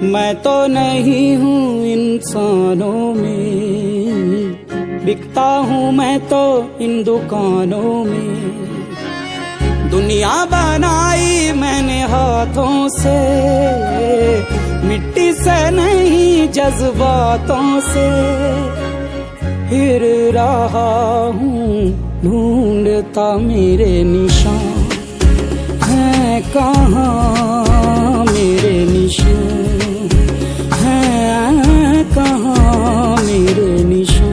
मैं तो नहीं हूँ इंसानों में, बिकता हूँ मैं तो इन दुकानों में। दुनिया बनाई मैंने हाथों से, मिट्टी से नहीं जज्बातों से। फिर रहा हूँ ढूंढता मेरे निशान हैं कहाँ, मेरे निशान हैं कहाँ, मेरे निशान।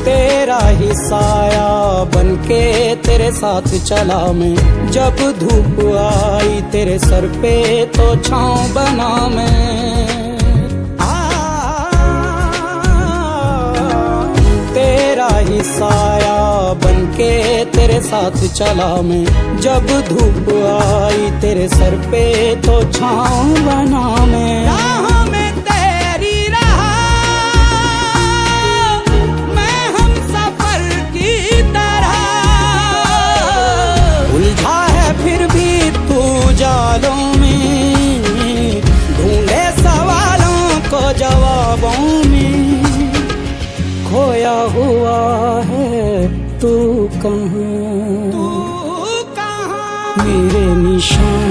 तेरा ही साया बनके तेरे साथ चला मैं, जब धूप आई तेरे सर पे तो छाँव बना मैं। तेरा ही साया बनके तेरे साथ चला मैं, जब धूप आई तेरे सर पे तो छाँव बना मैं। फिर भी तू जालों में ढूंढे सवालों को जवाबों में, खोया हुआ है तू कहाँ, मेरे निशान।